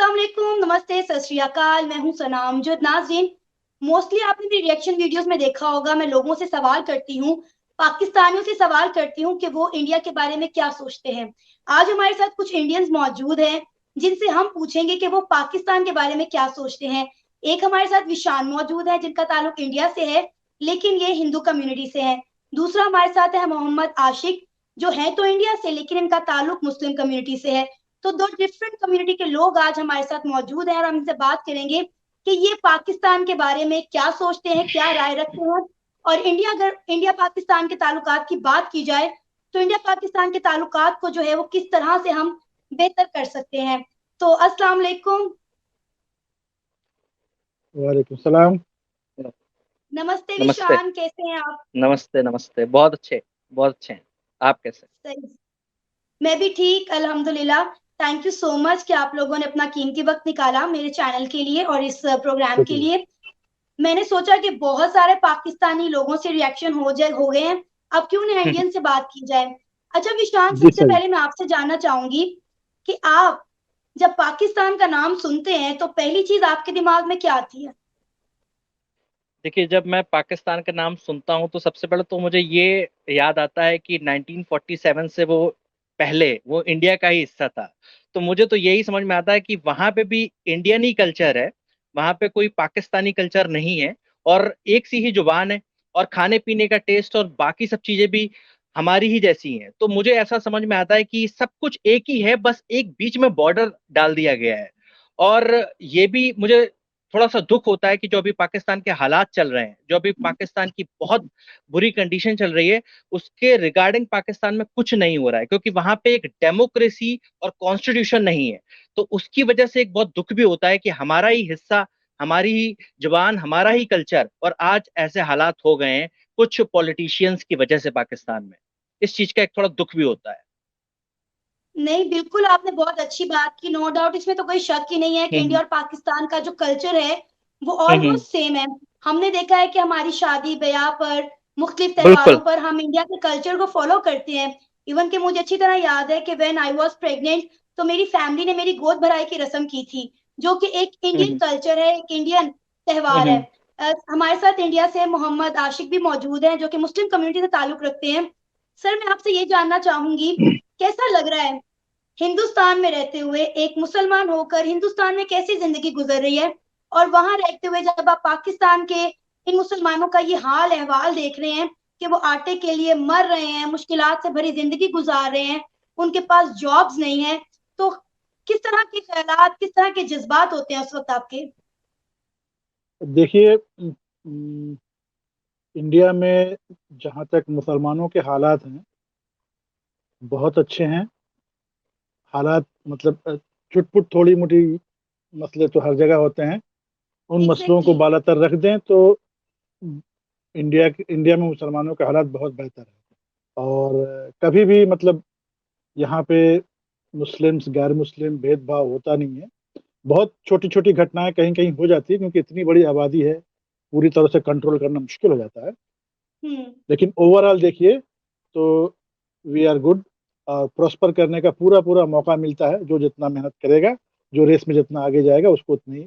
अस्सलाम वालेकुम, नमस्ते, सत श्री अकाल। मैं हूं सनाम जो नाज़रीन। मोस्टली आपने मेरी रिएक्शन वीडियोस में देखा होगा, मैं लोगों से सवाल करती हूँ, पाकिस्तानियों से सवाल करती हूँ कि वो इंडिया के बारे में क्या सोचते हैं। आज हमारे साथ कुछ इंडियंस मौजूद हैं जिनसे हम पूछेंगे कि वो पाकिस्तान के बारे में क्या सोचते हैं। एक हमारे साथ विशान मौजूद है जिनका ताल्लुक इंडिया से है, लेकिन ये हिंदू कम्युनिटी से है। दूसरा हमारे साथ है मोहम्मद आशिक, जो है तो इंडिया से लेकिन इनका ताल्लुक मुस्लिम कम्युनिटी से है। तो दो डिफरेंट कम्युनिटी के लोग आज हमारे साथ मौजूद हैं और हम इनसे बात करेंगे कि ये पाकिस्तान के बारे में क्या सोचते हैं, क्या राय रखते हैं। और अगर इंडिया पाकिस्तान के ताल्लुकात की बात की जाए तो इंडिया पाकिस्तान के ताल्लुकात को जो है वो किस तरह से हम बेहतर कर सकते हैं। तो अस्सलाम वालेकुम। वालेकुम सलाम। नमस्ते नमस्ते। विशान, कैसे हैं आप? नमस्ते नमस्ते, बहुत अच्छे, बहुत अच्छे हैं। आप कैसे? सही। मैं भी ठीक, अल्हम्दुलिल्लाह। थैंक यू सो मच कि आप लोगों ने अपना कीमती वक्त निकाला मेरे चैनल के लिए और इस प्रोग्राम के शुक्रिया। लिए। मैंने सोचा कि बहुत सारे पाकिस्तानी लोगों से रिएक्शन हो गए हैं, अब क्यों ना इंडियन से बात की जाए। अच्छा विशांत, जी सबसे सही। पहले मैं आपसे जानना चाहूंगी कि आप जब पाकिस्तान का नाम सुनते हैं तो पहली चीज आपके दिमाग में क्या आती है? देखिए, जब मैं पाकिस्तान का नाम सुनता हूं तो सबसे पहले तो मुझे ये याद आता है कि 1947 से वो पहले वो इंडिया का ही हिस्सा था। तो मुझे तो यही समझ में आता है कि वहां पे भी इंडियन ही कल्चर है, वहां पे कोई पाकिस्तानी कल्चर नहीं है। और एक सी ही जुबान है, और खाने पीने का टेस्ट और बाकी सब चीजें भी हमारी ही जैसी हैं। तो मुझे ऐसा समझ में आता है कि सब कुछ एक ही है, बस एक बीच में बॉर्डर डाल दिया गया है। और ये भी मुझे थोड़ा सा दुख होता है कि जो अभी पाकिस्तान के हालात चल रहे हैं, जो अभी पाकिस्तान की बहुत बुरी कंडीशन चल रही है, उसके रिगार्डिंग पाकिस्तान में कुछ नहीं हो रहा है, क्योंकि वहां पे एक डेमोक्रेसी और कॉन्स्टिट्यूशन नहीं है। तो उसकी वजह से एक बहुत दुख भी होता है कि हमारा ही हिस्सा, हमारी ही जुबान, हमारा ही कल्चर, और आज ऐसे हालात हो गए हैं कुछ पॉलिटिशियंस की वजह से पाकिस्तान में। इस चीज का एक थोड़ा दुख भी होता है। नहीं, बिल्कुल आपने बहुत अच्छी बात की, नो डाउट, इसमें तो कोई शक ही नहीं है कि इंडिया हम्म। और पाकिस्तान का जो कल्चर है वो हम्म। ऑलमोस्ट सेम है। हमने देखा है कि हमारी शादी ब्याह पर, मुख्तलिफ त्योहारों बिल्कुल। पर हम इंडिया के कल्चर को फॉलो करते हैं। इवन कि मुझे अच्छी तरह याद है कि व्हेन आई वाज प्रेग्नेंट तो मेरी फैमिली ने मेरी गोद भराई की रस्म की थी, जो कि एक इंडियन हम्म। कल्चर है, एक इंडियन त्योहार है। हम्म। हमारे साथ इंडिया से मोहम्मद आशिक भी मौजूद हैं जो कि मुस्लिम कम्युनिटी से ताल्लुक रखते हैं। सर, मैं आपसे ये जानना चाहूंगी, कैसा लग रहा है हिंदुस्तान में रहते हुए, एक मुसलमान होकर हिंदुस्तान में कैसी जिंदगी गुजर रही है, और वहां रहते हुए जब आप पाकिस्तान के इन मुसलमानों का ये हाल अहवाल देख रहे हैं कि वो आटे के लिए मर रहे हैं, मुश्किलात से भरी जिंदगी गुजार रहे हैं, उनके पास जॉब्स नहीं है, तो किस तरह के ख्यालात, किस तरह के जज्बात होते हैं उस वक्त आपके? देखिए, इंडिया में जहाँ तक मुसलमानों के हालात हैं, बहुत अच्छे हैं। हालात मतलब चुटपुट थोड़ी मोटी मसले तो हर जगह होते हैं। उन मसलों को एग्जैक्टली। बालातर रख दें तो इंडिया में मुसलमानों के हालात बहुत बेहतर है। और कभी भी मतलब यहाँ पे मुस्लिम्स गैर मुस्लिम भेदभाव होता नहीं है। बहुत छोटी छोटी घटनाएं कहीं कहीं हो जाती है, क्योंकि इतनी बड़ी आबादी है, पूरी तरह से कंट्रोल करना मुश्किल हो जाता है। हम्म। लेकिन ओवरऑल देखिए तो वी आर गुड। और प्रॉस्पर करने का पूरा पूरा मौका मिलता है। जो जितना मेहनत करेगा, जो रेस में जितना आगे जाएगा, उसको उतनी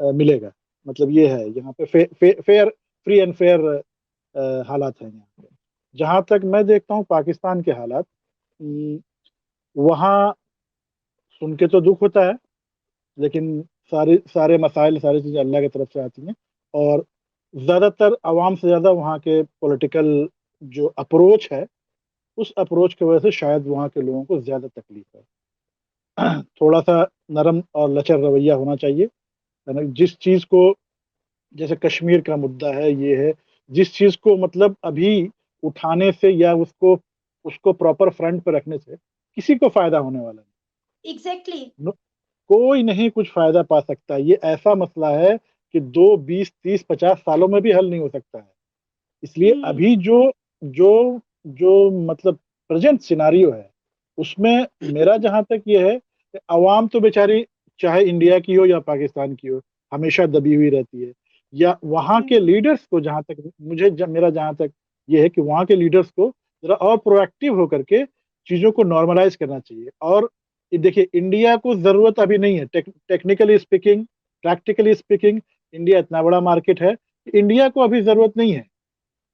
मिलेगा। मतलब ये है यहाँ पे फेयर, फ्री एंड फेयर हालात हैं यहाँ पे। जहाँ तक मैं देखता हूँ पाकिस्तान के हालात, वहाँ सुन के तो दुख होता है, लेकिन सारे सारे मसाइल, सारी चीज़ें अल्लाह की तरफ से आती हैं। और ज़्यादातर आवाम से ज़्यादा वहाँ के पॉलिटिकल जो अप्रोच है, उस अप्रोच की वजह से शायद वहाँ के लोगों को ज़्यादा तकलीफ है। थोड़ा सा नरम और लचर रवैया होना चाहिए, है ना। जिस चीज़ को, जैसे कश्मीर का मुद्दा है, ये है, जिस चीज़ को मतलब अभी उठाने से या उसको उसको प्रॉपर फ्रंट पर रखने से किसी को फायदा होने वाला एग्जैक्टली। नहीं। कोई नहीं कुछ फायदा पा सकता। ये ऐसा मसला है कि 2, 20, 30, 50 सालों में भी हल नहीं हो सकता है। इसलिए हम्म। अभी जो जो जो मतलब प्रेजेंट सिनारियो है, उसमें मेरा जहां तक ये है कि अवाम तो बेचारी, चाहे इंडिया की हो या पाकिस्तान की हो, हमेशा दबी हुई रहती है। या वहाँ के हम्म। लीडर्स को, जहां तक मेरा जहां तक ये है कि वहाँ के लीडर्स को जरा और प्रोएक्टिव होकर के चीजों को नॉर्मलाइज करना चाहिए। और देखिए, इंडिया को जरूरत अभी नहीं है, technically speaking, practically speaking, India इतना बड़ा मार्केट है, इंडिया को अभी जरूरत नहीं है,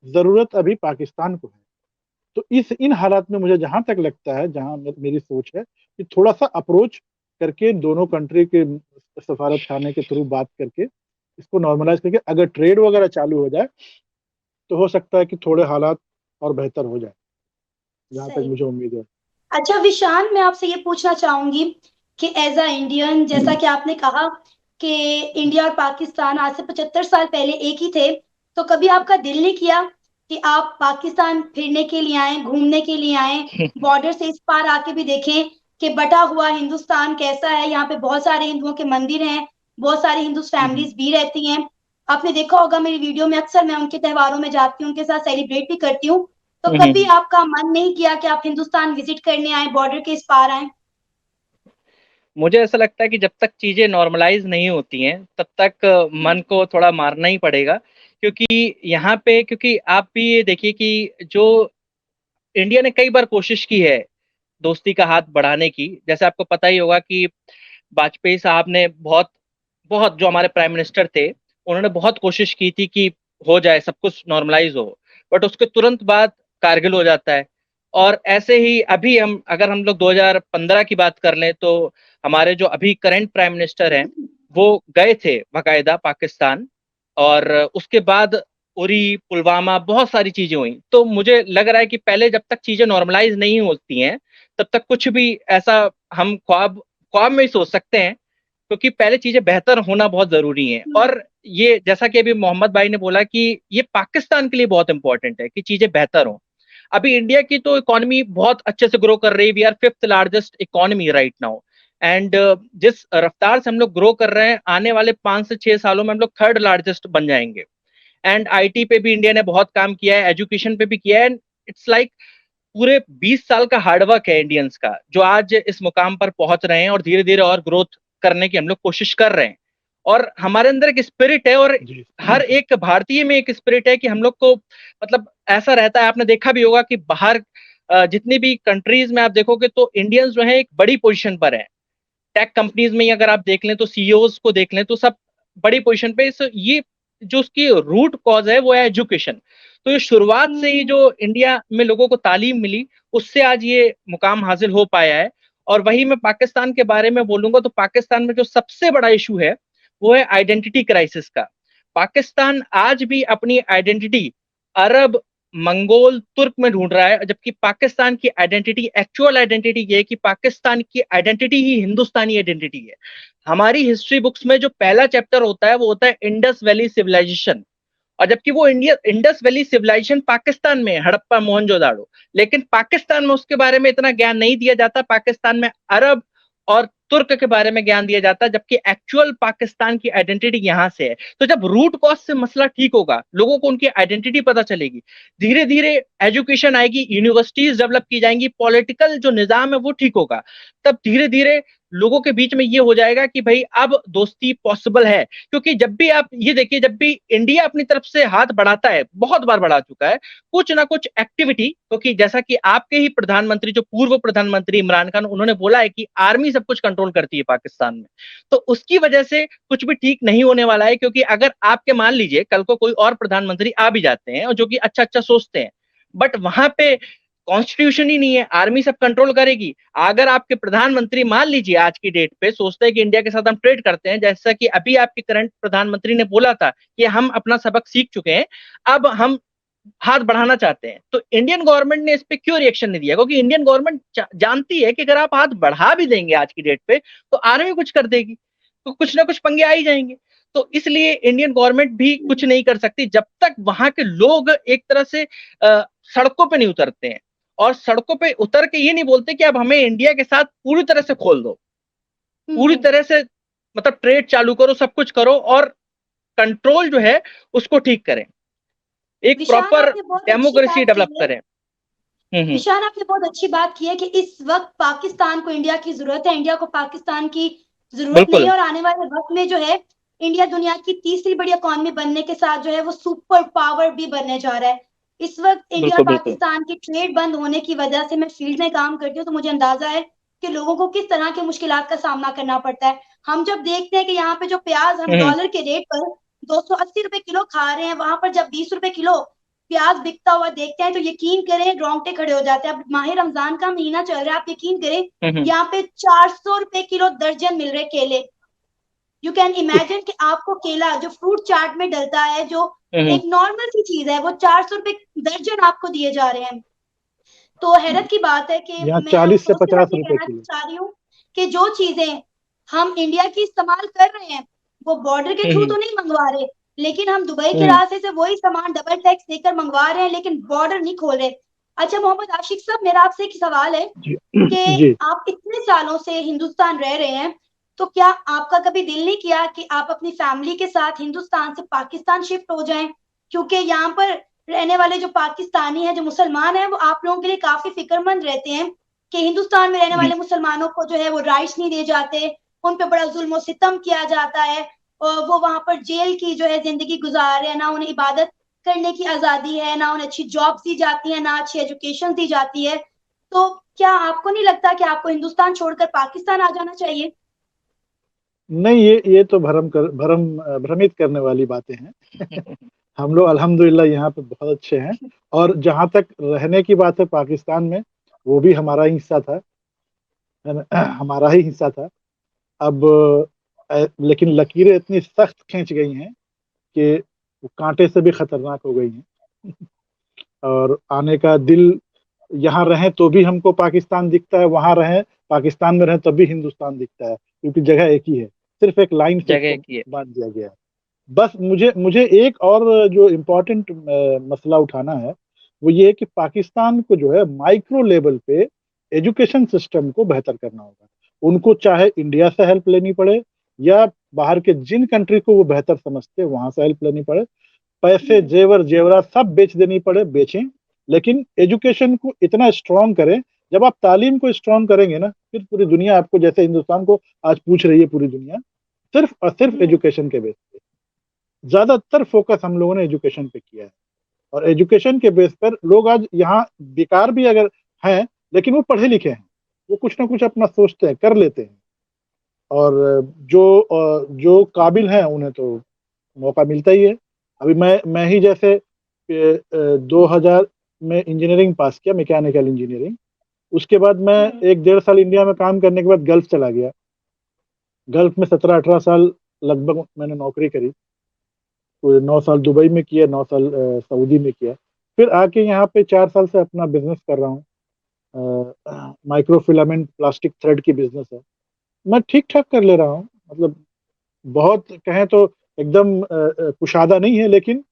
जरूरत अभी पाकिस्तान को है। तो इन हालात में मुझे जहां तक लगता है, जहां मेरी सोच है कि थोड़ा सा अप्रोच करके दोनों कंट्री के सफारत खाने के थ्रू बात करके इसको नॉर्मलाइज करके अगर ट्रेड वगैरह चालू हो जाए तो हो सकता है कि थोड़े हालात और बेहतर हो जाए, जहां तक सही। मुझे उम्मीद है। अच्छा विशान, मैं आपसे ये पूछना चाहूंगी कि एज अ इंडियन, जैसा कि आपने कहा कि इंडिया और पाकिस्तान आज से 75 साल पहले एक ही थे, तो कभी आपका दिल नहीं किया कि आप पाकिस्तान फिरने के लिए आए, घूमने के लिए आए, बॉर्डर से इस पार आके भी देखें कि बटा हुआ हिंदुस्तान कैसा है? यहाँ पे बहुत सारे हिंदुओं के मंदिर हैं, बहुत सारी हिंदू फैमिलीज भी रहती हैं। आपने देखा होगा मेरी वीडियो में, अक्सर मैं उनके त्योहारों में जाती हूँ, उनके साथ सेलिब्रेट भी करती हूँ। तो कभी आपका मन नहीं किया कि आप हिंदुस्तान विजिट करने आए, बॉर्डर के इस पार आए? मुझे ऐसा लगता है कि जब तक चीजें नॉर्मलाइज नहीं होती हैं तब तक मन को थोड़ा मारना ही पड़ेगा, क्योंकि यहाँ पे, क्योंकि आप भी ये देखिए कि जो इंडिया ने कई बार कोशिश की है दोस्ती का हाथ बढ़ाने की। जैसे आपको पता ही होगा कि वाजपेयी साहब ने बहुत बहुत, जो हमारे प्राइम मिनिस्टर थे, उन्होंने बहुत कोशिश की थी कि हो जाए, सब कुछ नॉर्मलाइज हो, बट उसके तुरंत बाद कारगिल हो जाता है। और ऐसे ही अभी अगर हम लोग 2015 की बात कर लें तो हमारे जो अभी करंट प्राइम मिनिस्टर हैं वो गए थे बाकायदा पाकिस्तान, और उसके बाद उरी, पुलवामा, बहुत सारी चीजें हुई। तो मुझे लग रहा है कि पहले जब तक चीजें नॉर्मलाइज नहीं होती हैं तब तक कुछ भी ऐसा हम ख्वाब ख्वाब में ही सोच सकते हैं, क्योंकि पहले चीजें बेहतर होना बहुत जरूरी है। और ये जैसा कि अभी मोहम्मद भाई ने बोला कि ये पाकिस्तान के लिए बहुत इंपॉर्टेंट है कि चीजें बेहतर हों। अभी इंडिया की तो इकोनॉमी बहुत अच्छे से ग्रो कर रही है, we are fifth largest economy right now, and जिस रफ्तार से हम लोग ग्रो कर रहे हैं, आने वाले 5 से 6 सालों में हम लोग थर्ड लार्जेस्ट बन जाएंगे। एंड आईटी पे भी इंडिया ने बहुत काम किया है, एजुकेशन पे भी किया है। इट्स लाइक पूरे 20 साल का हार्डवर्क है इंडियंस का, जो आज इस मुकाम पर पहुंच रहे हैं, और धीरे धीरे और ग्रोथ करने की हम लोग कोशिश कर रहे हैं। और हमारे अंदर एक स्पिरिट है, और हर एक भारतीय में एक स्पिरिट है कि हम लोग को, मतलब ऐसा रहता है, आपने देखा भी होगा कि बाहर जितनी भी कंट्रीज में आप देखोगे तो इंडियंस जो है एक बड़ी पोजीशन पर है। टेक कंपनीज में ही अगर आप देख लें तो सीईओज को देख लें तो सब बड़ी पोजीशन पे। ये जो उसकी रूट कॉज है वो है एजुकेशन। तो ये शुरुआत से ही जो इंडिया में लोगों को तालीम मिली, उससे आज ये मुकाम हासिल हो पाया है। और वही मैं पाकिस्तान के बारे में बोलूंगा तो पाकिस्तान में जो सबसे बड़ा इशू है वो है आइडेंटिटी क्राइसिस का। पाकिस्तान आज भी अपनी आइडेंटिटी अरब, मंगोल, तुर्क में ढूंढ रहा है, जबकि पाकिस्तान की आइडेंटिटी, एक्चुअल आइडेंटिटी ये है कि पाकिस्तान की आइडेंटिटी ही हिंदुस्तानी आइडेंटिटी है। हमारी हिस्ट्री बुक्स में जो पहला चैप्टर होता है वो होता है इंडस वैली सिविलाइजेशन, और जबकि वो India Indus valley civilization Pakistan में है, हड़प्पा, मोहनजोदाड़ो। लेकिन पाकिस्तान में उसके बारे में इतना ज्ञान नहीं दिया जाता। पाकिस्तान में अरब और तुर्क के बारे में ज्ञान दिया जाता है, जबकि एक्चुअल पाकिस्तान की आइडेंटिटी यहां से है। तो जब रूट कॉज से मसला ठीक होगा, लोगों को उनकी आइडेंटिटी पता चलेगी, धीरे धीरे एजुकेशन आएगी, यूनिवर्सिटीज डेवलप की जाएंगी, पॉलिटिकल जो निजाम है वो ठीक होगा, तब धीरे धीरे लोगों के बीच में ये हो जाएगा कि भाई अब दोस्ती पॉसिबल है। क्योंकि जब भी आप ये देखिए, जब भी इंडिया अपनी तरफ से हाथ बढ़ाता है, बहुत बार बढ़ा चुका है, कुछ ना कुछ एक्टिविटी, क्योंकि जैसा कि आपके ही प्रधानमंत्री, जो पूर्व प्रधानमंत्री इमरान खान, उन्होंने बोला है कि आर्मी सब कुछ कंट्रोल करती है पाकिस्तान में, तो उसकी वजह से कुछ भी ठीक नहीं होने वाला है। क्योंकि अगर आपके, मान लीजिए कल को कोई और प्रधानमंत्री आ भी जाते हैं और जो कि अच्छा अच्छा सोचते हैं, बट वहां पे कॉन्स्टिट्यूशन ही नहीं है, आर्मी सब कंट्रोल करेगी। अगर आपके प्रधानमंत्री मान लीजिए आज की डेट पे सोचते हैं कि इंडिया के साथ हम ट्रेड करते हैं, जैसा कि अभी आपके करंट प्रधानमंत्री ने बोला था कि हम अपना सबक सीख चुके हैं, अब हम हाथ बढ़ाना चाहते हैं, तो इंडियन गवर्नमेंट ने इस पे क्यों रिएक्शन नहीं दिया? क्योंकि इंडियन गवर्नमेंट जानती है कि अगर आप हाथ बढ़ा भी देंगे आज की डेट पे तो आर्मी कुछ कर देगी, तो कुछ ना कुछ पंगे आ ही जाएंगे। तो इसलिए इंडियन गवर्नमेंट भी कुछ नहीं कर सकती जब तक वहां के लोग एक तरह से सड़कों पे नहीं उतरते हैं, और सड़कों पे उतर के ये नहीं बोलते कि अब हमें इंडिया के साथ पूरी तरह से खोल दो, पूरी तरह से मतलब ट्रेड चालू करो, सब कुछ करो, और कंट्रोल जो है उसको ठीक करें, एक प्रॉपर डेमोक्रेसी डेवलप करें। विशाल, आपने बहुत अच्छी बात की है कि इस वक्त पाकिस्तान को इंडिया की जरूरत है, इंडिया को पाकिस्तान की जरूरत नहीं है। और आने वाले वक्त में जो है इंडिया दुनिया की तीसरी बड़ी इकॉनमी बनने के साथ जो है वो सुपर पावर भी बनने जा रहा है। इस वक्त इंडिया और पाकिस्तान की ट्रेड बंद होने की वजह से, मैं फील्ड में काम करती हूँ तो मुझे अंदाजा है कि लोगों को किस तरह के मुश्किलात का सामना करना पड़ता है। हम जब देखते हैं कि यहाँ पे जो प्याज हम डॉलर के रेट पर 280 रुपए किलो खा रहे हैं, वहां पर जब 20 रुपए किलो प्याज बिकता हुआ देखते हैं तो यकीन करें रोंगटे खड़े हो जाते हैं। अब माह रमजान का महीना चल रहा है, आप यकीन करें यहाँ पे 400 रुपए किलो दर्जन मिल रहे केले। यू कैन इमेजिन कि आपको केला जो फ्रूट चाट में डलता है, जो एक नॉर्मल सी चीज है, वो 400 रुपए दर्जन आपको दिए जा रहे हैं। तो हैरत की बात है कि यहाँ मैं 40 से अफसोस के 50 साथ ये रुपए कहना किलो। चाह रही हूँ कि जो चीजें हम इंडिया की इस्तेमाल कर रहे हैं वो बॉर्डर के थ्रू तो नहीं मंगवा रहे, लेकिन हम दुबई के रास्ते से वही सामान डबल टैक्स देकर मंगवा रहे हैं, लेकिन बॉर्डर नहीं खोल रहे। अच्छा मोहम्मद आशिक साहब, मेरा आपसे एक सवाल है जी कि जी। आप इतने सालों से हिंदुस्तान रह रहे हैं, तो क्या आपका कभी दिल नहीं किया कि आप अपनी फैमिली के साथ हिंदुस्तान से पाकिस्तान शिफ्ट हो जाएं? क्योंकि यहाँ पर रहने वाले जो पाकिस्तानी हैं, जो मुसलमान हैं, वो आप लोगों के लिए काफी फिक्रमंद रहते हैं कि हिंदुस्तान में रहने वाले मुसलमानों को जो है वो राइट्स नहीं दिए जाते, उन पे बड़ा जुल्म सितम किया जाता है, और वो वहां पर जेल की जो है जिंदगी गुजार रहे हैं, ना उन्हें इबादत करने की आजादी है, ना उन्हें अच्छी जॉब दी जाती है, ना अच्छी एजुकेशन दी जाती है। तो क्या आपको नहीं लगता कि आपको हिंदुस्तान छोड़कर पाकिस्तान आ जाना चाहिए? नहीं, ये तो भ्रमित करने वाली बातें हैं। हम लोग अल्हम्दुलिल्लाह यहाँ पे बहुत अच्छे हैं, और जहाँ तक रहने की बात है पाकिस्तान में, वो भी हमारा ही हिस्सा था, है ना? हमारा ही हिस्सा था। अब लेकिन लकीरें इतनी सख्त खींच गई हैं कि वो कांटे से भी खतरनाक हो गई हैं। और आने का दिल, यहाँ रहें तो भी हमको पाकिस्तान दिखता है, वहां रहें पाकिस्तान में रहें तब भी हिंदुस्तान दिखता है, क्योंकि जगह एक ही है, सिर्फ एक लाइन से जगह इसको की है। बांध दिया गया है। बस मुझे मुझे एक और जो इम्पोर्टेंट मसला उठाना है, वो ये है कि पाकिस्तान को जो है माइक्रो लेवल पे एजुकेशन सिस्टम को बेहतर करना होगा। उनको चाहे इंडिया से हेल्प लेनी पड़े, या बाहर के जिन कंट्री को वो बेहतर समझते हैं वहां से हेल्प लेनी पड़े, पैसे जेवर जेवरात सब बेच देनी पड़े, बेचें, लेकिन एजुकेशन को इतना स्ट्रांग करें। जब आप तालीम को स्ट्रांग करेंगे ना, फिर पूरी दुनिया आपको, जैसे हिंदुस्तान को आज पूछ रही है पूरी दुनिया, सिर्फ और सिर्फ एजुकेशन के बेस पे। ज्यादातर फोकस हम लोगों ने एजुकेशन पे किया है, और एजुकेशन के बेस पर लोग आज यहाँ बेकार भी अगर हैं, लेकिन वो पढ़े लिखे हैं, वो कुछ ना कुछ अपना सोचते हैं, कर लेते हैं, और जो काबिल हैं उन्हें तो मौका मिलता ही है। अभी मैं ही जैसे 2000 में इंजीनियरिंग पास किया, मैकेनिकल इंजीनियरिंग। उसके बाद मैं 1-1.5 साल इंडिया में काम करने के बाद गल्फ चला गया। गल्फ में 17-18 साल लगभग मैंने नौकरी करी। 9 साल दुबई में किया, 9 साल सऊदी में किया। फिर आके यहाँ पे 4 साल से अपना बिजनेस कर रहा हूँ। माइक्रो फिलामेंट प्लास्टिक थ्रेड की बिजनेस है। मैं ठीक ठाक कर ले रहा हूँ, मतलब बहुत कहें तो एकदम कुशादा नहीं है, लेकिन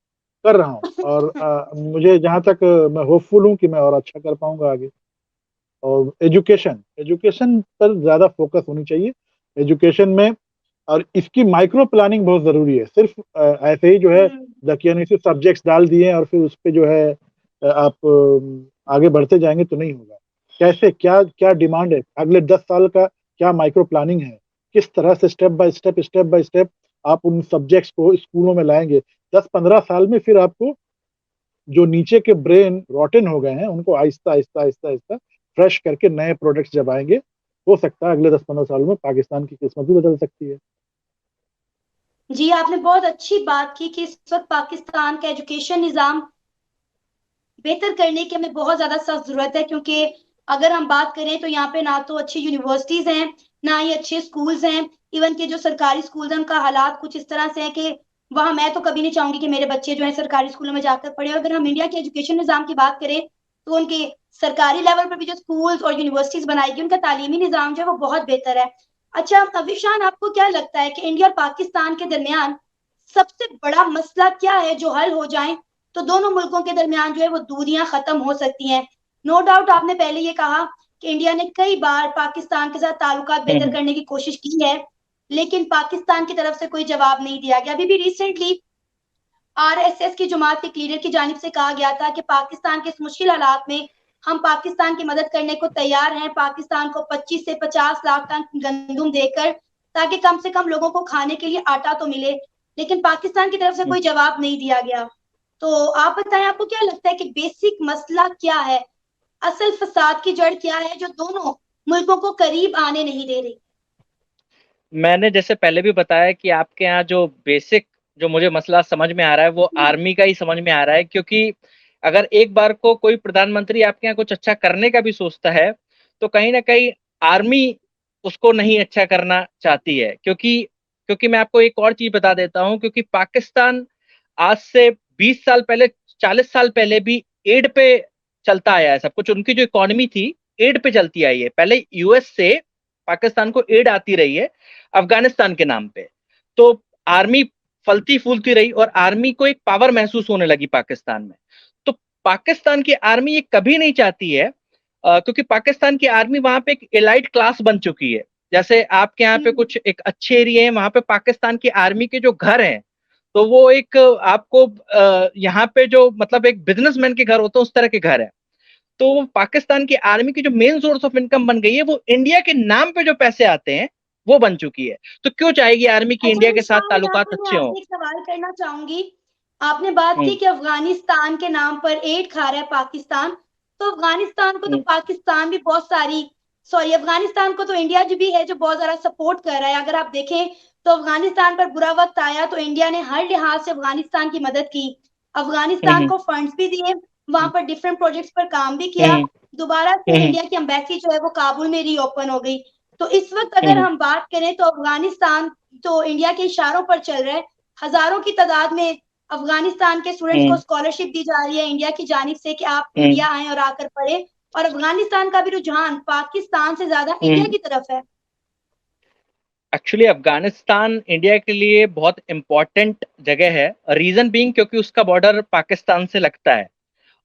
कर रहा हूँ। और मुझे जहाँ तक मैं होपफुल हूँ कि मैं और अच्छा कर पाऊंगा आगे। और एजुकेशन एजुकेशन पर ज़्यादा फोकस होनी चाहिए, एजुकेशन में। और इसकी माइक्रो प्लानिंग बहुत ज़रूरी है। सिर्फ ऐसे ही जो है दकियानूसी सब्जेक्ट्स डाल दिए और फिर उस पे जो है आप आगे बढ़ते जाएंगे तो नहीं होगा। कैसे, क्या क्या डिमांड है अगले 10 साल का, क्या माइक्रो प्लानिंग है, किस तरह से स्टेप बाय स्टेप आप उन सब्जेक्ट्स को स्कूलों में लाएंगे। 10-15 साल में फिर आपको जो नीचे के ब्रेन रॉटन हो गए हैं उनको आहिस्ता आहिस्ता आहिस्ता आहिस्ता फ्रेश करके नए प्रोडक्ट्स जब आएंगे, हो सकता है अगले 10-15 सालों में पाकिस्तान की किस्मत भी बदल सकती है। जी, आपने बहुत अच्छी बात की कि इस वक्त पाकिस्तान का एजुकेशन निज़ाम बेहतर करने की हमें बहुत ज्यादा सख्त जरूरत है, क्योंकि अगर हम बात करें तो यहाँ पे ना तो अच्छी यूनिवर्सिटीज हैं, ना ही अच्छे स्कूल्स हैं। इवन के जो सरकारी स्कूल हैं उनका हालात कुछ इस तरह से है कि वहां मैं तो कभी नहीं चाहूंगी कि मेरे बच्चे जो है सरकारी स्कूलों में जाकर पढ़े। अगर हम इंडिया के एजुकेशन निज़ाम की बात करें तो उनके सरकारी लेवल पर भी जो स्कूल्स और यूनिवर्सिटीज बनाई गई, उनका तालीमी निज़ाम जो है वो बहुत बेहतर है। अच्छा अविशान, आपको क्या लगता है कि इंडिया और पाकिस्तान के दरमियान सबसे बड़ा मसला क्या है जो हल हो जाए तो दोनों मुल्कों के दरमियान जो है वो दूरियां खत्म हो सकती हैं? नो डाउट आपने पहले ये कहा कि इंडिया ने कई बार पाकिस्तान के साथ ताल्लुकात बेहतर करने की कोशिश की है, लेकिन पाकिस्तान की तरफ से कोई जवाब नहीं दिया गया। अभी भी रिसेंटली आरएसएस की जमात के लीडर की जानिब से कहा गया था कि पाकिस्तान के इस मुश्किल हालात में हम पाकिस्तान की मदद करने को तैयार हैं, पाकिस्तान को 25 से 50 लाख टन गंदुम देकर, ताकि कम से कम लोगों को खाने के लिए आटा तो मिले। लेकिन पाकिस्तान की तरफ से कोई जवाब नहीं दिया गया। तो आप बताएं, आपको क्या लगता है कि बेसिक मसला क्या है, असल फसाद की जड़ क्या है जो दोनों मुल्कों को करीब आने नहीं दे रही? मैंने जैसे पहले भी बताया कि आपके यहाँ जो बेसिक जो मुझे मसला समझ में आ रहा है वो आर्मी का ही समझ में आ रहा है, क्योंकि अगर एक बार को कोई प्रधानमंत्री आपके यहाँ कुछ अच्छा करने का भी सोचता है तो कहीं ना कहीं आर्मी उसको नहीं अच्छा करना चाहती है। क्योंकि क्योंकि मैं आपको एक और चीज बता देता हूँ, क्योंकि पाकिस्तान आज से 20 साल पहले, 40 साल पहले भी एड पे चलता आया है सब कुछ। उनकी जो इकोनॉमी थी एड पे चलती आई है। पहले यूएस से पाकिस्तान को एड आती रही है अफगानिस्तान के नाम पे। तो आर्मी फलती फूलती रही और आर्मी को एक पावर महसूस होने लगी पाकिस्तान में। तो पाकिस्तान की आर्मी ये कभी नहीं चाहती है, क्योंकि पाकिस्तान की आर्मी वहां पे एक एलाइट क्लास बन चुकी है। जैसे आपके यहाँ पे कुछ एक अच्छे एरिया है, वहां पे पाकिस्तान की आर्मी के जो घर हैं तो वो एक आपको यहाँ पे जो मतलब एक बिजनेसमैन के घर होते हैं उस तरह के घर है। तो पाकिस्तान की आर्मी की जो मेन सोर्स ऑफ इनकम बन गई है वो इंडिया के नाम पे जो पैसे आते हैं वो बन चुकी है। तो क्यों चाहेगी आर्मी की अच्छा इंडिया के साथ विशाल, यहाँ ताल्लुकात पर मैं अच्छे हों? आपसे एक सवाल करना चाहूंगी। आपने बात की हम्म। कि अफगानिस्तान के नाम पर एड खा रहा है पाकिस्तान, तो अफगानिस्तान को तो हम्म। पाकिस्तान भी बहुत सारी, सॉरी, अफगानिस्तान को तो इंडिया जो भी है जो बहुत ज्यादा सपोर्ट कर रहा है। अगर आप देखें तो अफगानिस्तान पर बुरा वक्त आया तो इंडिया ने हर लिहाज से अफगानिस्तान की मदद की, अफगानिस्तान हम्म। को फंड्स भी दिए, वहां हम्म। पर डिफरेंट प्रोजेक्ट्स पर काम भी किया। हम्म। दोबारा से हम्म। इंडिया की एम्बेसी जो है वो काबुल में रीओपन हो गई। तो इस वक्त अगर हम्म। हम बात करें तो अफगानिस्तान तो इंडिया के इशारों पर चल रहा है। हजारों की तादाद में अफगानिस्तान के स्टूडेंट्स को हम्म। स्कॉलरशिप दी जा रही है इंडिया की जानिब से कि आप हम्म। इंडिया आए और आकर पढ़े। और अफगानिस्तान का भी रुझान पाकिस्तान से ज्यादा इंडिया हम्म। की तरफ है। एक्चुअली अफगानिस्तान इंडिया के लिए बहुत इंपॉर्टेंट जगह है। रीजन बीइंग क्योंकि उसका बॉर्डर पाकिस्तान से लगता है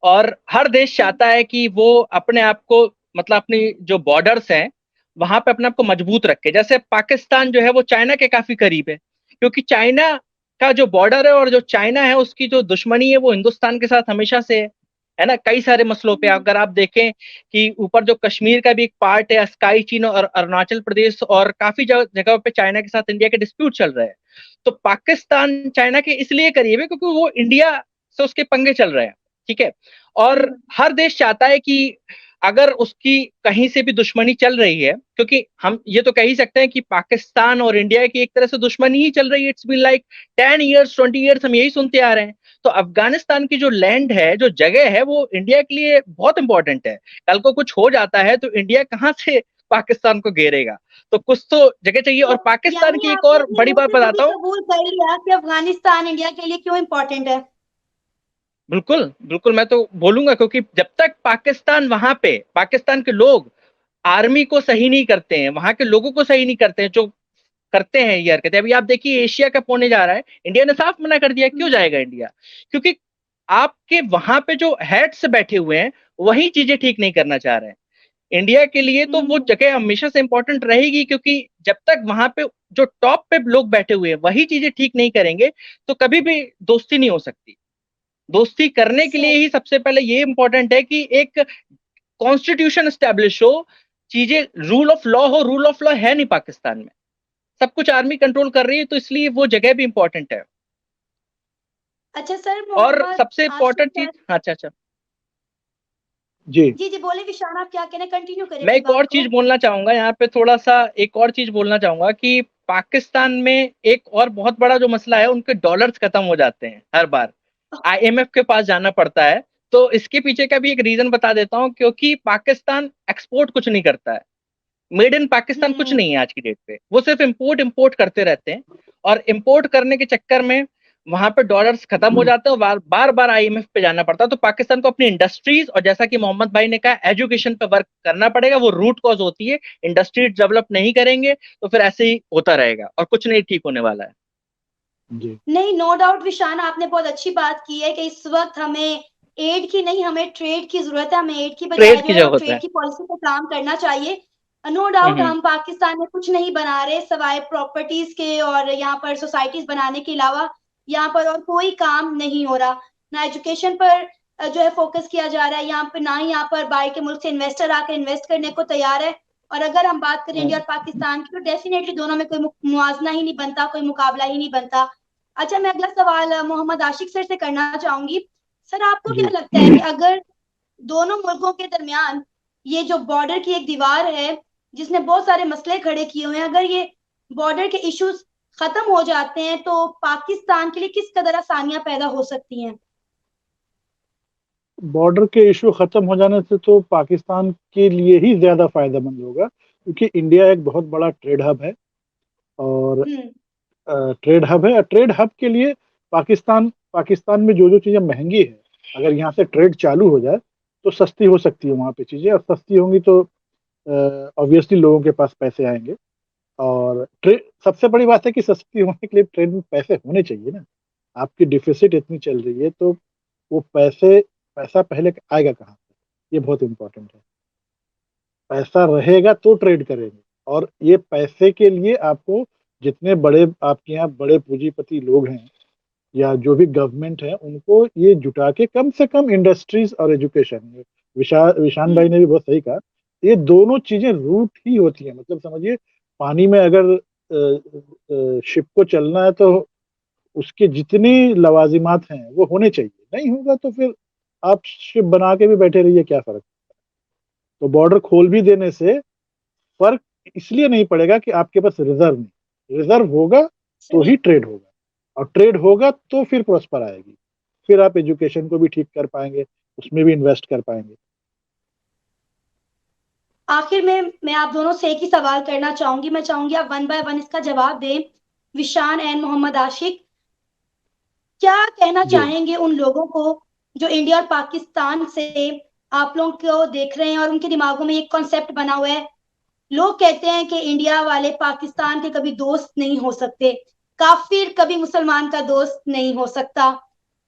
और हर देश चाहता है कि वो अपने आप को मतलब अपनी जो बॉर्डर्स हैं वहां पे अपने आप को मजबूत रखे। जैसे पाकिस्तान जो है वो चाइना के काफी करीब है, क्योंकि चाइना का जो बॉर्डर है और जो चाइना है उसकी जो दुश्मनी है वो हिंदुस्तान के साथ हमेशा से है ना, कई सारे मसलों पे। अगर आप देखें कि ऊपर जो कश्मीर का भी एक पार्ट है, स्काई चीन और अरुणाचल प्रदेश और काफी जगह पे चाइना के साथ इंडिया के डिस्प्यूट चल रहे हैं। तो पाकिस्तान चाइना के इसलिए करीब है क्योंकि वो इंडिया से उसके पंगे चल रहे हैं। ठीक है। और हर देश चाहता है कि अगर उसकी कहीं से भी दुश्मनी चल रही है, क्योंकि हम ये तो कह ही सकते हैं कि पाकिस्तान और इंडिया की एक तरह से दुश्मनी ही चल रही है। It's been like 10 years 20 years हम यही सुनते आ रहे हैं। तो अफगानिस्तान की जो लैंड है, जो जगह है, वो इंडिया के लिए बहुत इंपॉर्टेंट है। कल को कुछ हो जाता है तो इंडिया कहाँ से पाकिस्तान को घेरेगा? तो कुछ तो जगह चाहिए। तो और पाकिस्तान यानी की एक आपने और अपने बड़ी मुंह बात से वो भी बताता हूँ। कबूल कर लिया कि अफगानिस्तान इंडिया के लिए क्यों इम्पोर्टेंट है? बिल्कुल बिल्कुल, मैं तो बोलूंगा, क्योंकि जब तक पाकिस्तान वहां पे पाकिस्तान के लोग आर्मी को सही नहीं करते हैं, वहां के लोगों को सही नहीं करते हैं, जो करते हैं ये हरकतें। अभी आप देखिए एशिया कप होने जा रहा है, इंडिया ने साफ मना कर दिया। क्यों जाएगा इंडिया? क्योंकि आपके वहां पे जो हेड्स बैठे हुए हैं वही चीजें ठीक नहीं करना चाह रहे हैं। इंडिया के लिए तो वो हम्म। जगह हमेशा से इंपॉर्टेंट रहेगी, क्योंकि जब तक वहां पे जो टॉप पे लोग बैठे हुए हैं वही चीजें ठीक नहीं करेंगे तो कभी भी दोस्ती नहीं हो सकती। दोस्ती करने के लिए सही। ही सबसे पहले ये इंपॉर्टेंट है कि एक कॉन्स्टिट्यूशन स्टैब्लिश हो, चीजें रूल ऑफ लॉ हो। रूल ऑफ लॉ है नहीं पाकिस्तान में, सब कुछ आर्मी कंट्रोल कर रही है, तो इसलिए वो जगह भी इंपॉर्टेंट है। अच्छा सर, और मोहम्मद सबसे आशिफ इंपॉर्टेंट चीज, सर। अच्छा अच्छा, जी। जी जी बोले विशान, आप क्या कहना, कंटिन्यू करें मैं अपनी एक और बात चीज को। बोलना चाहूंगा यहाँ पे, थोड़ा सा एक और चीज बोलना चाहूंगा कि पाकिस्तान में एक और बहुत बड़ा जो मसला है, उनके डॉलर्स खत्म हो जाते हैं हर बार, आईएमएफ के पास जाना पड़ता है। तो इसके पीछे का भी एक रीजन बता देता हूँ, क्योंकि पाकिस्तान एक्सपोर्ट कुछ नहीं करता है। मेड इन पाकिस्तान कुछ हम्म। नहीं है आज की डेट पे, वो सिर्फ इंपोर्ट इंपोर्ट करते रहते हैं। और इंपोर्ट करने के चक्कर में वहां पे डॉलर्स खत्म हो जाते हैं और बार बार आईएमएफ पे जाना पड़ता है। तो पाकिस्तान को अपनी इंडस्ट्रीज, और जैसा कि मोहम्मद भाई ने कहा, एजुकेशन पे वर्क करना पड़ेगा। वो रूट कॉज होती है। इंडस्ट्रीज डेवलप नहीं करेंगे तो फिर ऐसे ही होता रहेगा और कुछ नहीं ठीक होने वाला है। जी। नहीं, नो डाउट विशान, आपने बहुत अच्छी बात की है कि इस वक्त हमें एड की नहीं, हमें ट्रेड की जरूरत है। हमें एड की बजाय ट्रेड जो की है वो जरूरत ट्रेड है। की पॉलिसी पे काम करना चाहिए। नो डाउट हम्म। हम पाकिस्तान में कुछ नहीं बना रहे सिवाय प्रॉपर्टीज के और यहाँ पर सोसाइटीज बनाने के अलावा। यहाँ पर और कोई काम नहीं हो रहा। ना एजुकेशन पर जो है फोकस किया जा रहा है यहाँ पे, ना ही यहाँ पर बाहर के मुल्क से इन्वेस्टर आकर इन्वेस्ट करने को तैयार है। और अगर हम बात करें इंडिया और पाकिस्तान की, तो डेफिनेटली दोनों में कोई मुआवजा ही नहीं बनता, कोई मुकाबला ही नहीं बनता। अच्छा, मैं अगला सवाल मोहम्मद आशिक सर से करना चाहूंगी। सर, आपको क्या जी। लगता है कि अगर दोनों मुल्कों के दरमियान ये जो बॉर्डर की एक दीवार है, जिसने बहुत सारे मसले खड़े किए हुए हैं, अगर ये बॉर्डर के इश्यूज खत्म हो जाते हैं तो पाकिस्तान के लिए किस कदर आसानियां पैदा हो सकती हैं? बॉर्डर के इशू खत्म हो जाने से तो पाकिस्तान के लिए ही ज्यादा फायदेमंद होगा, क्योंकि इंडिया एक बहुत बड़ा ट्रेड हब है। और हम्म। ट्रेड हब के लिए पाकिस्तान में जो जो चीजें महंगी है, अगर यहाँ से ट्रेड चालू हो जाए तो सस्ती हो सकती है वहाँ पे चीजें, और सस्ती होंगी तो ऑब्वियसली लोगों के पास पैसे आएंगे। और ट्रेड, सबसे बड़ी बात है कि सस्ती होने के लिए ट्रेड में पैसे होने चाहिए ना। आपकी डिफिसिट इतनी चल रही है तो वो पैसा पहले आएगा कहाँ से, ये बहुत इंपॉर्टेंट है। पैसा रहेगा तो ट्रेड करेंगे, और ये पैसे के लिए आपको जितने बड़े आपके यहाँ बड़े पूंजीपति लोग हैं या जो भी गवर्नमेंट है, उनको ये जुटा के कम से कम इंडस्ट्रीज और एजुकेशन, विशान भाई हम्म। ने भी बहुत सही कहा, ये दोनों चीजें रूट ही होती हैं। मतलब समझिए, पानी में अगर शिप को चलना है तो उसके जितनी लवाजिमात हैं वो होने चाहिए, नहीं होगा तो फिर आप शिप बना के भी बैठे रहिए, क्या फर्क। तो बॉर्डर खोल भी देने से फर्क इसलिए नहीं पड़ेगा कि आपके पास रिजर्व नहीं, रिजर्व होगा तो सही। ही ट्रेड होगा, और ट्रेड होगा तो फिर प्रॉस्पर आएगी, फिर आप एजुकेशन को भी ठीक कर पाएंगे, उसमें भी इन्वेस्ट कर पाएंगे। आखिर में मैं आप दोनों से एक ही सवाल करना चाहूंगी, मैं चाहूंगी आप वन बाय वन इसका जवाब दें। विशान एंड मोहम्मद आशिक, क्या कहना जी। चाहेंगे उन लोगों को जो इंडिया और पाकिस्तान से आप लोगों को देख रहे हैं और उनके दिमागों में एक कॉन्सेप्ट बना हुआ है? लोग कहते हैं कि इंडिया वाले पाकिस्तान के कभी दोस्त नहीं हो सकते, काफिर कभी मुसलमान का दोस्त नहीं हो सकता।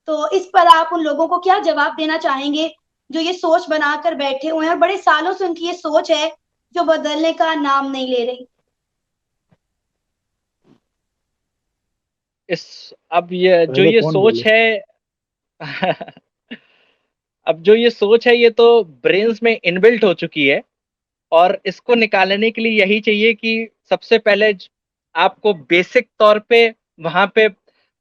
तो इस पर आप उन लोगों को क्या जवाब देना चाहेंगे जो ये सोच बनाकर बैठे हुए हैं और बड़े सालों से उनकी ये सोच है जो बदलने का नाम नहीं ले रही? इस अब ये जो पहले ये कौन सोच बोले? है अब जो ये सोच है ये तो ब्रेन्स में इनबिल्ट हो चुकी है, और इसको निकालने के लिए यही चाहिए कि सबसे पहले आपको बेसिक तौर पे वहां पे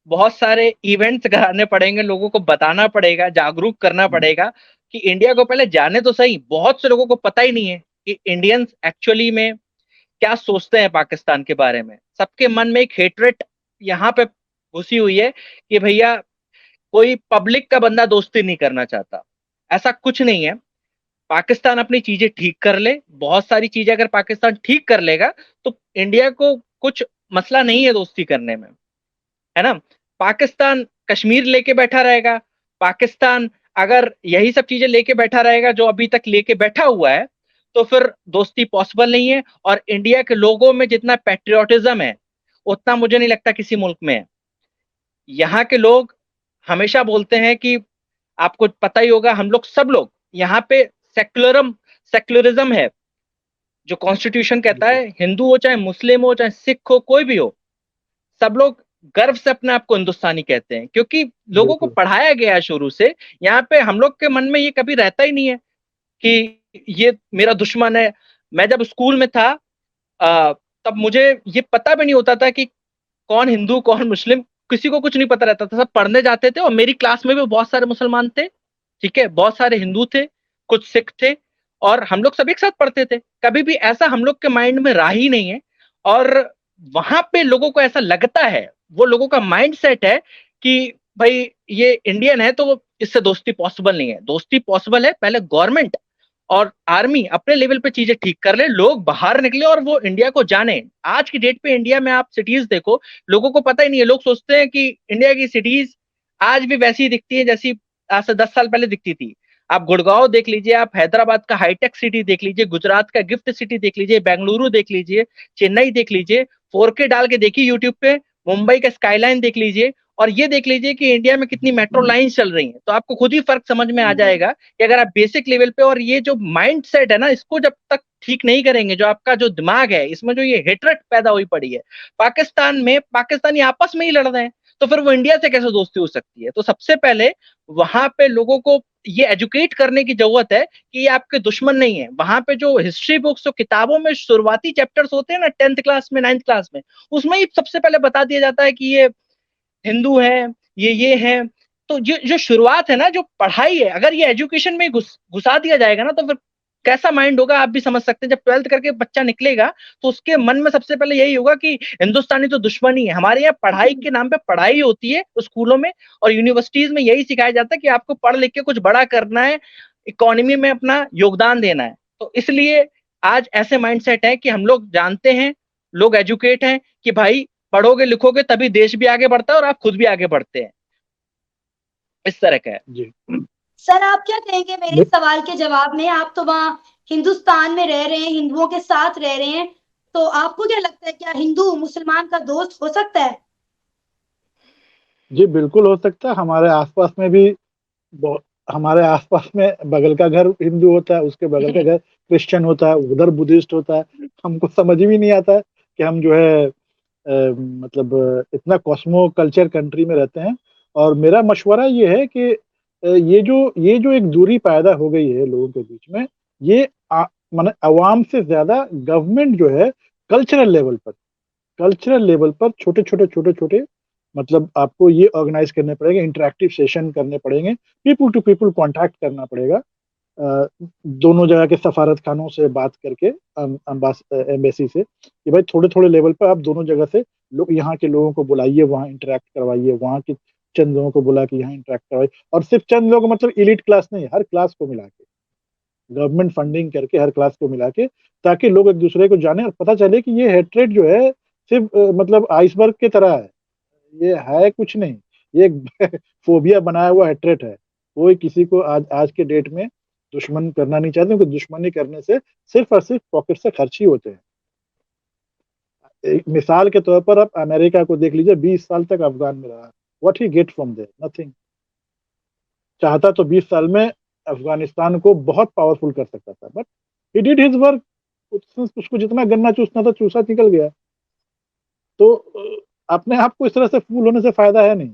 बहुत सारे इवेंट्स कराने पड़ेंगे, लोगों को बताना पड़ेगा, जागरूक करना पड़ेगा कि इंडिया को पहले जाने तो सही। बहुत से लोगों को पता ही नहीं है कि इंडियंस एक्चुअली में क्या सोचते हैं पाकिस्तान के बारे में। सबके मन में एक हेट्रेट यहाँ पे घुसी हुई है कि भैया कोई पब्लिक का बंदा दोस्ती नहीं करना चाहता। ऐसा कुछ नहीं है। पाकिस्तान अपनी चीजें ठीक कर ले, बहुत सारी चीजें अगर पाकिस्तान ठीक कर लेगा तो इंडिया को कुछ मसला नहीं है दोस्ती करने में, है ना। पाकिस्तान कश्मीर लेके बैठा रहेगा, पाकिस्तान अगर यही सब चीजें लेके बैठा रहेगा जो अभी तक लेके बैठा हुआ है, तो फिर दोस्ती पॉसिबल नहीं है। और इंडिया के लोगों में जितना पैट्रियोटिज्म है उतना मुझे नहीं लगता किसी मुल्क में है। यहाँ के लोग हमेशा बोलते हैं कि आपको पता ही होगा, हम लोग सब लोग यहाँ पे सेक्युलरिज्म है। जो कॉन्स्टिट्यूशन कहता बिल्कुल। है, हिंदू हो चाहे मुस्लिम हो चाहे सिख हो कोई भी हो, सब लोग गर्व से अपने आप को हिंदुस्तानी कहते हैं, क्योंकि लोगों को बिल्कुल। पढ़ाया गया है शुरू से। यहाँ पे हम लोग के मन में ये कभी रहता ही नहीं है कि ये मेरा दुश्मन है। मैं जब स्कूल में था तब मुझे ये पता भी नहीं होता था कि कौन हिंदू कौन मुस्लिम, किसी को कुछ नहीं पता रहता था। सब पढ़ने जाते थे और मेरी क्लास में भी बहुत सारे मुसलमान थे, ठीक है, बहुत सारे हिंदू थे, कुछ सिख थे, और हम लोग सब एक साथ पढ़ते थे। कभी भी ऐसा हम लोग के माइंड में रहा ही नहीं है। और वहां पे लोगों को ऐसा लगता है, वो लोगों का माइंड सेट है कि भाई ये इंडियन है तो इससे दोस्ती पॉसिबल नहीं है। दोस्ती पॉसिबल है, पहले गवर्नमेंट और आर्मी अपने लेवल पे चीजें ठीक कर ले, लोग बाहर निकले और वो इंडिया को जाने। आज की डेट पे इंडिया में आप सिटीज देखो, लोगों को पता ही नहीं है। लोग सोचते हैं कि इंडिया की सिटीज आज भी वैसी ही दिखती है जैसी आज से 10 साल पहले दिखती थी। आप गुड़गांव देख लीजिए, आप हैदराबाद का हाईटेक सिटी देख लीजिए, गुजरात का गिफ्ट सिटी देख लीजिए, बेंगलुरु देख लीजिए, चेन्नई देख लीजिए, 4K डाल के देखिए यूट्यूब पे, मुंबई का स्काईलाइन देख लीजिए, और ये देख लीजिए कि इंडिया में कितनी मेट्रो लाइन चल रही हैं। तो आपको खुद ही फर्क समझ में आ जाएगा कि अगर आप बेसिक लेवल पे, और ये जो माइंड सेट है ना, इसको जब तक ठीक नहीं करेंगे, जो आपका जो दिमाग है इसमें जो ये हेटरेट पैदा हुई पड़ी है पाकिस्तान में, पाकिस्तानी आपस में ही लड़ रहे हैं, तो फिर वो इंडिया से कैसे दोस्ती हो सकती है। तो सबसे पहले वहां पे लोगों को ये एजुकेट करने की जरूरत है कि ये आपके दुश्मन नहीं है। वहां पे जो हिस्ट्री बुक्स, जो किताबों में शुरुआती चैप्टर्स होते हैं ना, 10th क्लास में 9th क्लास में, उसमें ही सबसे पहले बता दिया जाता है कि ये हिंदू है, ये है। तो जो शुरुआत है ना, जो पढ़ाई है, अगर ये एजुकेशन में घुसा दिया जाएगा ना, तो फिर कैसा माइंड होगा आप भी समझ सकते हैं। जब 12th करके बच्चा निकलेगा तो उसके मन में सबसे पहले यही होगा कि हिंदुस्तानी तो दुश्मनी है। हमारे यहाँ पढ़ाई के नाम पे पढ़ाई होती है स्कूलों में और यूनिवर्सिटीज में, यही सिखाया जाता है कि आपको पढ़ लिख के कुछ बड़ा करना है, इकोनॉमी में अपना योगदान देना है। तो इसलिए आज ऐसे माइंडसेट है कि हम लोग जानते हैं, लोग एजुकेट हैं कि भाई पढ़ोगे लिखोगे तभी देश भी आगे बढ़ता है और आप खुद भी आगे बढ़ते हैं। इस तरह का है जी। सर आप क्या कहेंगे मेरे इस सवाल के जवाब में? आप तो वहाँ हिंदुस्तान में रह रहे हैं, हिंदुओं के साथ रह रहे हैं, तो आपको क्या लगता है, क्या हिंदू मुसलमान का दोस्त हो सकता है? जी बिल्कुल हो सकता है। हमारे आसपास में भी हमारे आसपास में बगल का घर हिंदू होता है, उसके बगल का घर क्रिश्चियन होता है, उधर बुद्धिस्ट होता है। हमको समझ भी नहीं आता है कि हम जो है मतलब इतना कॉस्मो कल्चर कंट्री में रहते हैं। और मेरा मशवरा ये है कि ये जो एक दूरी पैदा हो गई है लोगों के बीच में, ये माने अवाम से ज्यादा गवर्नमेंट जो है कल्चरल लेवल पर छोटे छोटे मतलब आपको ये ऑर्गेनाइज करने पड़ेंगे, इंटरेक्टिव सेशन करने पड़ेंगे, पीपल टू पीपल कांटेक्ट करना पड़ेगा। दोनों जगह के सफारत खानों से बात करके, एम्बेसी से, कि भाई थोड़े थोड़े लेवल पर आप दोनों जगह से लोग, यहाँ के लोगों को बुलाइए, वहाँ इंटरेक्ट करवाइए, वहाँ के चंद लोगों को बुला के यहाँ इंटरेक्ट करवाइए। और सिर्फ चंद लोग मतलब इलीट क्लास नहीं, हर क्लास को मिला के, गवर्नमेंट फंडिंग करके हर क्लास को मिला के, ताकि लोग एक दूसरे को जाने और पता चले कि ये हेट्रेड जो है सिर्फ मतलब आइसबर्ग की तरह है, ये है कुछ नहीं, ये एक फोबिया बनाया हुआ हेट्रेट है। कोई किसी को आज के डेट में दुश्मन करना नहीं चाहते, क्योंकि दुश्मनी करने से सिर्फ और सिर्फ पॉकेट से खर्च ही होते हैं। एक मिसाल के तौर पर आप अमेरिका को देख लीजिए, 20 साल तक अफगान में रहा, what he get from there, nothing. चाहता तो 20 साल में अफगानिस्तान को बहुत पावरफुल कर सकता था, but he did his work. उसको जितना गन्ना चूसना था चूसा, निकल गया। तो अपने आप को इस तरह से फूल होने से फायदा है नहीं।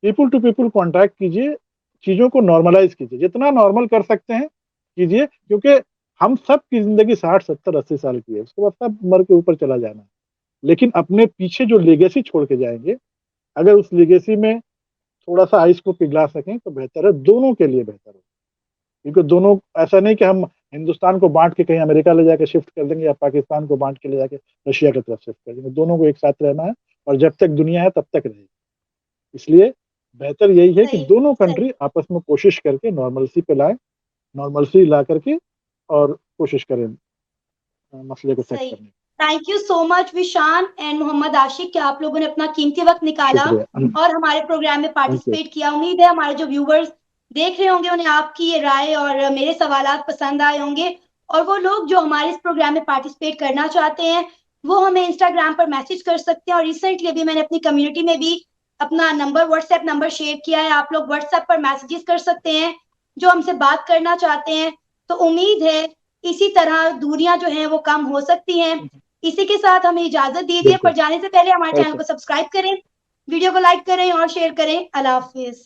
पीपल टू पीपल कांटेक्ट कीजिए, चीजों को नॉर्मलाइज कीजिए, जितना नॉर्मल कर सकते हैं कीजिए, क्योंकि हम सब की जिंदगी 60 70 80 साल की है, उसके बाद सब मर के ऊपर चला जाना है। लेकिन अपने पीछे जो लेगेसी छोड़ के जाएंगे, अगर उस लेगेसी में थोड़ा सा आइस को पिघला सकें तो बेहतर है, दोनों के लिए बेहतर है। क्योंकि दोनों, ऐसा नहीं कि हम हिंदुस्तान को बांट के कहीं अमेरिका ले जाके शिफ्ट कर देंगे या पाकिस्तान को बांट के ले जाके रशिया की तरफ शिफ्ट कर देंगे। दोनों को एक साथ रहना है, और जब तक दुनिया है तब तक रहेगी। इसलिए बेहतर यही है कि सही दोनों सही कंट्री आपस में कोशिश करके नॉर्मलसी पे लाए, नॉर्मलसी ला करके और कोशिश करें मसले को सेट सही। करने की। Thank you so much Vishan and Mohammad Ashiq कि आप लोगों ने अपना कीमती वक्त निकाला शुक्रिया। और हमारे प्रोग्राम में थैंक यू। पार्टिसिपेट किया। उम्मीद है हमारे जो व्यूवर्स देख रहे होंगे उन्हें आपकी ये राय और मेरे सवालात पसंद आए होंगे, और वो लोग जो हमारे इस प्रोग्राम में पार्टिसिपेट करना चाहते हैं वो हमें इंस्टाग्राम पर मैसेज कर सकते हैं। और रिसेंटली अभी मैंने अपनी कम्युनिटी में भी अपना नंबर, व्हाट्सएप नंबर शेयर किया है। आप लोग व्हाट्सएप पर मैसेजेस कर सकते हैं जो हमसे बात करना चाहते हैं। तो उम्मीद है इसी तरह दूरियां जो हैं वो कम हो सकती हैं। इसी के साथ हमें इजाजत दीजिए, बिल्कुल। पर जाने से पहले हमारे चैनल ओके। को सब्सक्राइब करें, वीडियो को लाइक करें और शेयर करें। अल्लाह हाफिज।